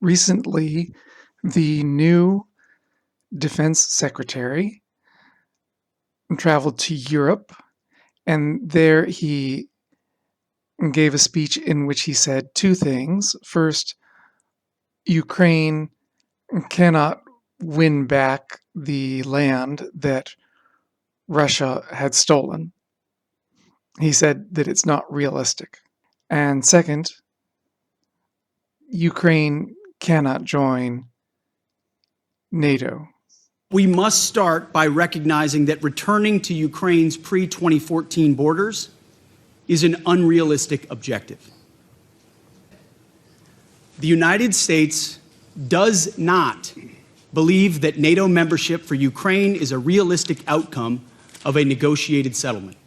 recently, the new defense secretary traveled to Europe, and there he gave a speech in which he said two things. First, Ukraine cannot win back the land that Russia had stolen. He said that it's not realistic. And second, Ukraine cannot join NATO. We must start by recognizing that returning to Ukraine's pre-2014 borders is an unrealistic objective. The United States does not believe that NATO membership for Ukraine is a realistic outcome of a negotiated settlement.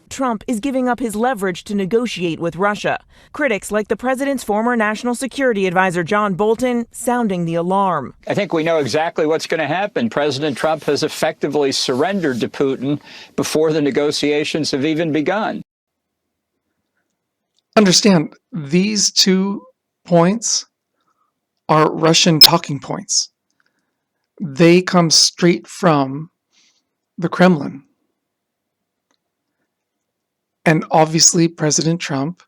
Trump is giving up his leverage to negotiate with Russia. Critics like the president's former national security advisor, John Bolton, sounding the alarm. I think we know exactly what's going to happen. President Trump has effectively surrendered to Putin before the negotiations have even begun. Understand, these 2 points are Russian talking points. They come straight from the Kremlin. And obviously, President Trump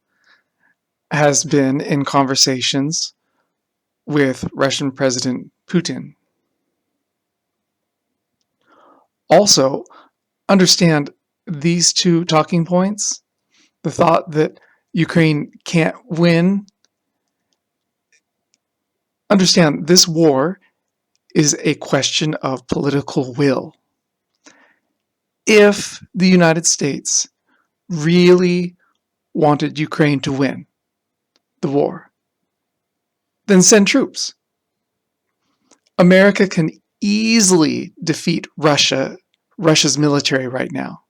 has been in conversations with Russian President Putin. Also, understand these 2 talking points, the thought that Ukraine can't win. Understand, this war is a question of political will. If the United States really wanted Ukraine to win the war, then send troops. America can easily defeat Russia's military right now.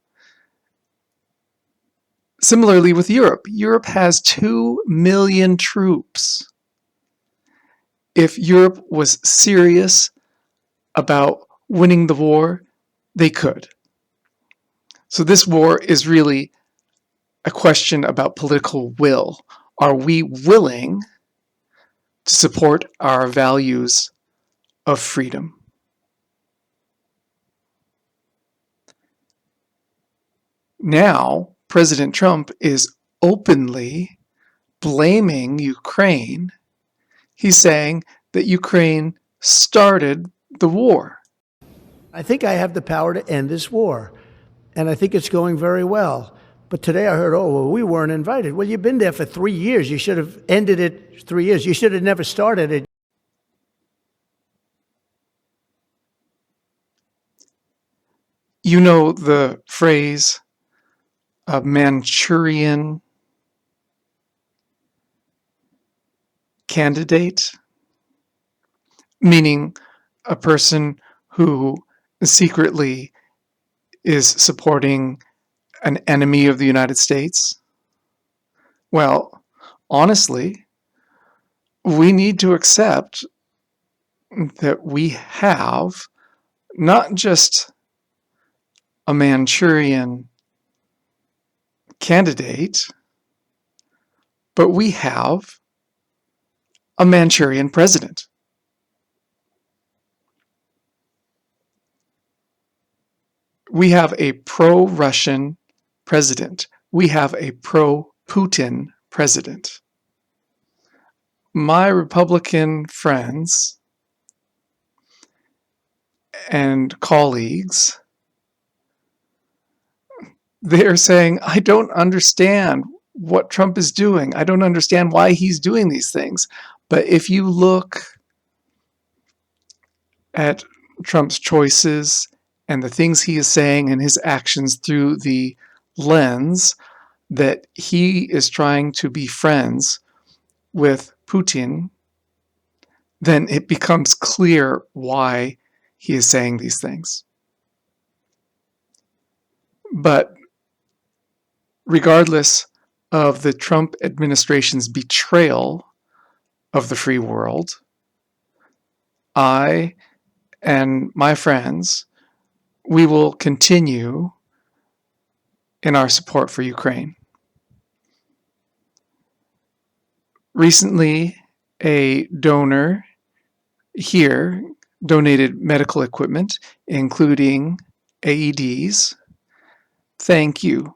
Similarly with Europe. Europe has 2 million troops. If Europe was serious about winning the war, they could. So this war is really a question about political will. Are we willing to support our values of freedom? Now, President Trump is openly blaming Ukraine. He's saying that Ukraine started the war. I think I have the power to end this war, and I think it's going very well. But today I heard, oh, well, we weren't invited. Well, you've been there for 3 years. You should have ended it 3 years. You should have never started it. You know the phrase, a Manchurian candidate, meaning a person who secretly is supporting an enemy of the United States? Well, honestly, we need to accept that we have not just a Manchurian candidate, but we have a Manchurian president. We have a pro-Russian president. We have a pro-Putin president. My Republican friends and colleagues, they're saying, I don't understand what Trump is doing. I don't understand why he's doing these things. But if you look at Trump's choices and the things he is saying and his actions through the lens that he is trying to be friends with Putin, then it becomes clear why he is saying these things. But regardless of the Trump administration's betrayal of the free world, I and my friends, we will continue in our support for Ukraine. Recently, a donor here donated medical equipment, including AEDs. Thank you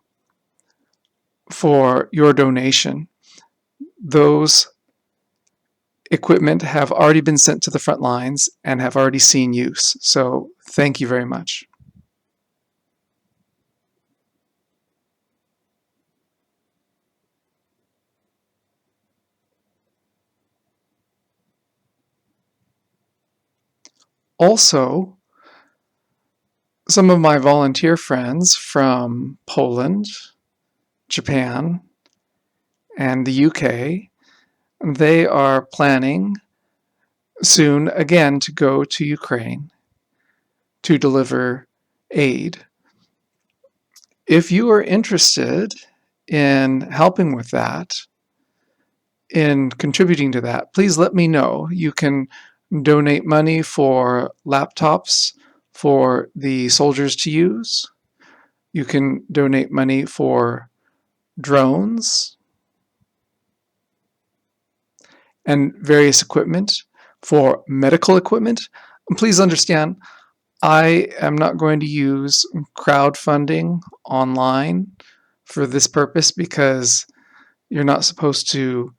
for your donation. Those equipment have already been sent to the front lines and have already seen use. So thank you very much. Also, some of my volunteer friends from Poland, Japan, and the UK, they are planning soon again to go to Ukraine to deliver aid. If you are interested in helping with that, in contributing to that, please let me know. You can donate money for laptops for the soldiers to use. You can donate money for drones and various equipment, for medical equipment. And please understand, I am not going to use crowdfunding online for this purpose because you're not supposed to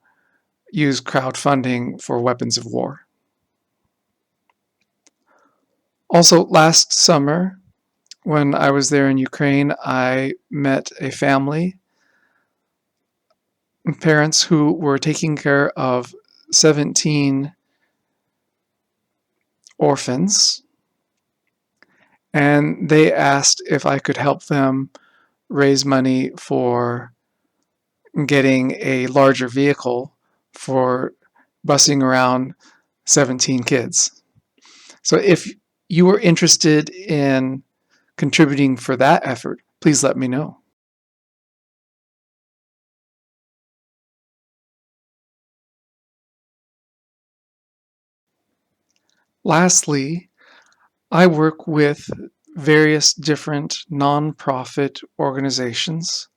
use crowdfunding for weapons of war. Also, last summer, when I was there in Ukraine, I met a family, parents who were taking care of 17 orphans, and they asked if I could help them raise money for getting a larger vehicle for busing around 17 kids. So if you are interested in contributing for that effort, please let me know. Lastly, I work with various different nonprofit organizations.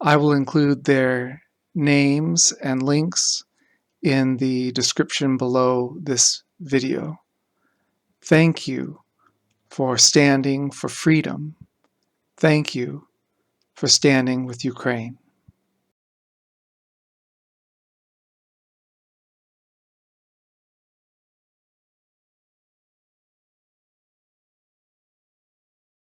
I will include their names and links in the description below this video. Thank you for standing for freedom. Thank you for standing with Ukraine.